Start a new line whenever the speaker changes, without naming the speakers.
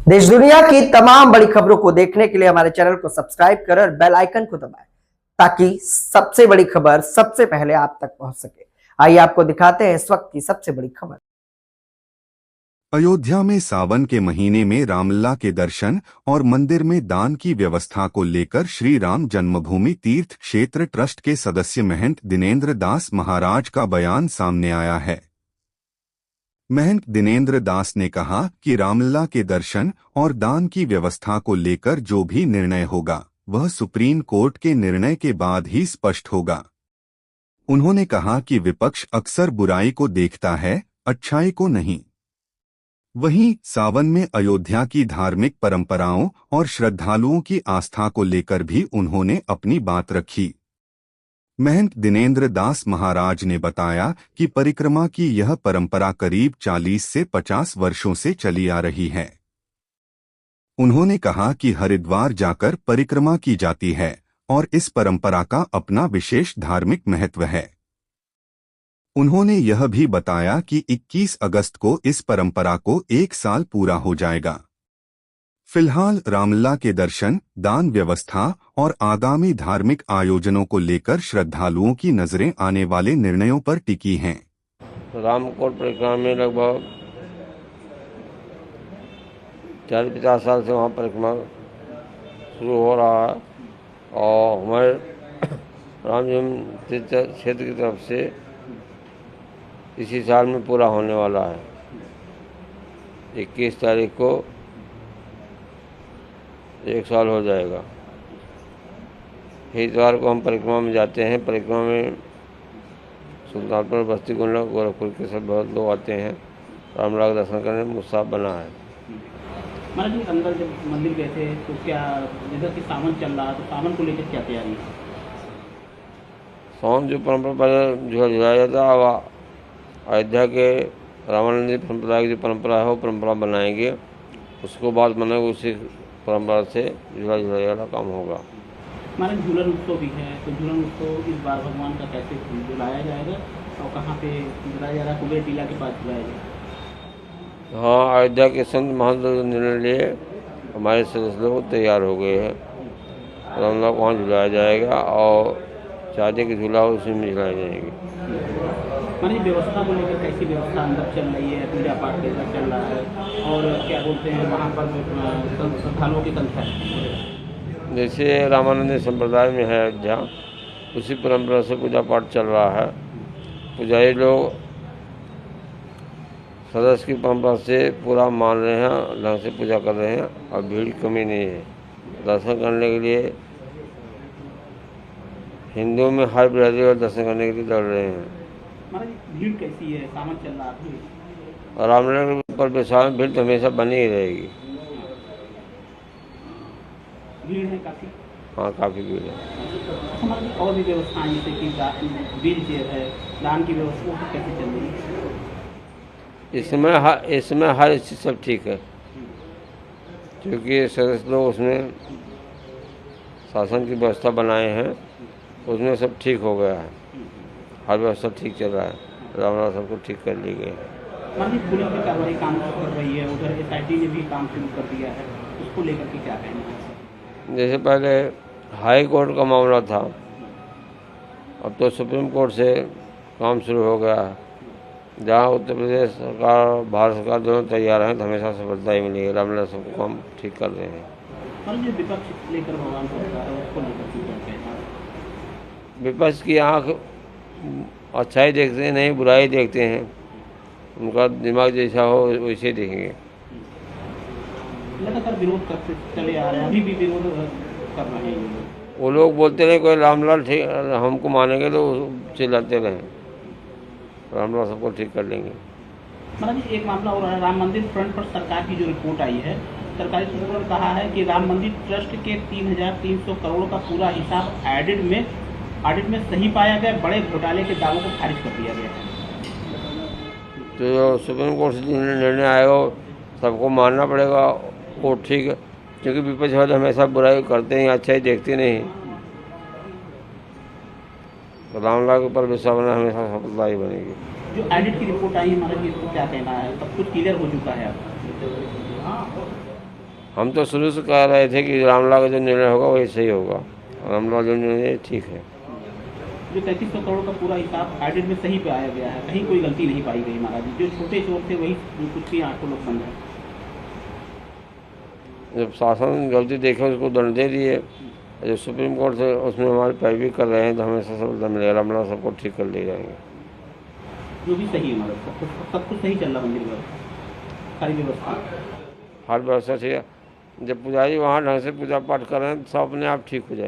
देश दुनिया की तमाम बड़ी खबरों को देखने के लिए हमारे चैनल को सब्सक्राइब करें और बेल आइकन को दबाएं ताकि सबसे बड़ी खबर सबसे पहले आप तक पहुंच सके। आइए आपको दिखाते हैं इस वक्त की सबसे बड़ी खबर।
अयोध्या में सावन के महीने में रामलला के दर्शन और मंदिर में दान की व्यवस्था को लेकर श्री राम जन्मभूमि तीर्थ क्षेत्र ट्रस्ट के सदस्य महंत दिनेंद्र दास महाराज का बयान सामने आया है। महंत दिनेंद्र दास ने कहा कि रामलला के दर्शन और दान की व्यवस्था को लेकर जो भी निर्णय होगा वह सुप्रीम कोर्ट के निर्णय के बाद ही स्पष्ट होगा। उन्होंने कहा कि विपक्ष अक्सर बुराई को देखता है, अच्छाई को नहीं। वहीं सावन में अयोध्या की धार्मिक परंपराओं और श्रद्धालुओं की आस्था को लेकर भी उन्होंने अपनी बात रखी। महंत दिनेंद्र दास महाराज ने बताया कि परिक्रमा की यह परंपरा करीब 40 से 50 वर्षों से चली आ रही है। उन्होंने कहा कि हरिद्वार जाकर परिक्रमा की जाती है और इस परंपरा का अपना विशेष धार्मिक महत्व है। उन्होंने यह भी बताया कि 21 अगस्त को इस परंपरा को 1 साल पूरा हो जाएगा। फिलहाल रामलला के दर्शन, दान व्यवस्था और आगामी धार्मिक आयोजनों को लेकर श्रद्धालुओं की नजरें आने वाले निर्णयों पर टिकी हैं।
रामकोट परिक्रमा में लगभग 40-50 साल से वहाँ परिक्रमा शुरू हो रहा है और हमारे राम जन्म क्षेत्र की तरफ से इसी साल में पूरा होने वाला है। 21 तारीख को 1 साल हो जाएगा। इतवार को हम परिक्रमा में जाते हैं। परिक्रमा में सुल्तानपुर, बस्ती, गुंडा, गोरखपुर के सब बहुत लोग आते हैं। रामलला का दर्शन करने में उत्साह बना है।
महाराज जी, अंदर जब मंदिर गए थे तो क्या जैसा कि सावन चल रहा है तो सावन को लेकर क्या तैयारी है?
सावन जो परंपरा पहले झुलाया जाता है, अयोध्या के रामानंद परंपरा की जो परंपरा है वो परंपरा बनाएंगे। उसको बाद बनाएंगे, उसी परंपरा से झूला झुलाने वाला काम होगा।
महाराज, झूलन उत्सव भी है तो झूलन उत्सव इस बार भगवान का कैसे झुलाया जाएगा और कहाँ पे झुलाया जा रहा है? कुबेर टीला के पास झुलाया जाएगा।
हाँ, अयोध्या के संत महंत निर्णय लिए हमारे सदस्य लोग तैयार हो गए हैं। रामलला को वहाँ झुलाया जाएगा और चाहते कि झूला उसी में झुलाए जाएंगे।
मानी व्यवस्था को लेकर कैसी व्यवस्था अंदर चल रही है? पूजा पाठ कैसा चल रहा है और क्या बोलते हैं वहाँ पर श्रद्धालुओं की संख्या?
जैसे रामानंद संप्रदाय में है अयोध्या, उसी परंपरा से पूजा पाठ चल रहा है। पुजारी लोग सदस्य की परंपरा से पूरा मान रहे हैं, ढंग से पूजा कर रहे हैं और भीड़ कमी नहीं है। दर्शन करने के लिए हिंदुओं में हर बिरादरी और दर्शन करने के लिए दौड़ रहे हैं।
भीड़ कैसी है? सावन चल रहा है।
रामलला पर विशाल भीड़ तो हमेशा बनी ही रहेगी।
भीड़ है काफ़ी।
हाँ, काफ़ी भीड़ है।
हमारी और भी व्यवस्थाएं जैसे कि व्हील चेयर है, दान की व्यवस्था कैसे चल रही है?
इसमें हर चीज़ सब ठीक है, क्योंकि सदस्य लोग उसमें शासन की व्यवस्था बनाए हैं, उसमें सब ठीक हो गया है। हर व्यवस्था ठीक चल रहा है। रामलला सबको ठीक कर ली गई है।
पुलिस की कार्रवाई काम कर रही है, उधर SIT ने भी काम शुरू कर दिया है, उसको लेकर के क्या कहना है?
जैसे पहले हाई कोर्ट का मामला था, अब तो सुप्रीम कोर्ट से काम शुरू हो गया है। जहाँ उत्तर प्रदेश सरकार, भारत सरकार दोनों तैयार हैं तो हमेशा सफलता ही मिलेगी। रामलला सबको काम ठीक कर रहे हैं।
जो विपक्ष लेकर भगवान को उसको लेकर क्या कहना है?
विपक्ष की आँख अच्छाई देखते हैं, नहीं बुराई देखते हैं। उनका दिमाग जैसा हो वैसे देखेंगे।
लगातार विरोध करते चले आ रहे हैं, अभी भी विरोध कर रहे हैं।
वो लोग बोलते रहे कोई रामलला ठीक हमको मानेंगे तो चिल्लाते रहें। रामलला सबको ठीक कर लेंगे।
महाराज जी, एक मामला हो रहा है राम मंदिर फ्रंट पर। सरकार की जो रिपोर्ट आई है, सरकारी सूत्रों ने कहा है कि राम मंदिर ट्रस्ट के 3300 करोड़ का पूरा हिसाब ऑडिट में सही पाया गया। बड़े घोटाले के दावों को खारिज कर दिया गया है।
तो जो सुप्रीम कोर्ट से निर्णय आएगा सबको मानना पड़ेगा, वो ठीक है, क्योंकि विपक्ष वाले हमेशा बुराई करते हैं, अच्छाई देखते नहीं। रामलला के ऊपर विश्वास बना, हमेशा सफलता ही बनेगी।
जो ऑडिट की रिपोर्ट आई है महाराज जी, इसको क्या कहना है? सब कुछ क्लियर हो चुका है अब?
हम तो शुरू से कह रहे थे कि रामलला का जो निर्णय होगा वही सही होगा। रामलला जो निर्णय ठीक है।
जो 3300 करोड़ का पूरा हिसाब ऑडिट में सही पे आया गया है, कहीं कोई गलती नहीं पाई गई महाराज जी। जो छोटे चोर थे वही जो कुछ भी 8 लोग बंद है।
जब शासन गलती देखे उसको दंड दे दिए, जो सुप्रीम कोर्ट से उसमें हमारे पैरवी कर रहे हैं तो हमेशा सब मिलेगा। रामलला सबको ठीक कर ले जाएंगे।
जो भी सही है मतलब सब कुछ सही चल रहा मंदिर में, सारी व्यवस्था
हर व्यवस्था से जब पुजारी वहाँ ढंग से पूजा पाठ कर रहे हैं तो सब अपने आप ठीक हो जाएंगे।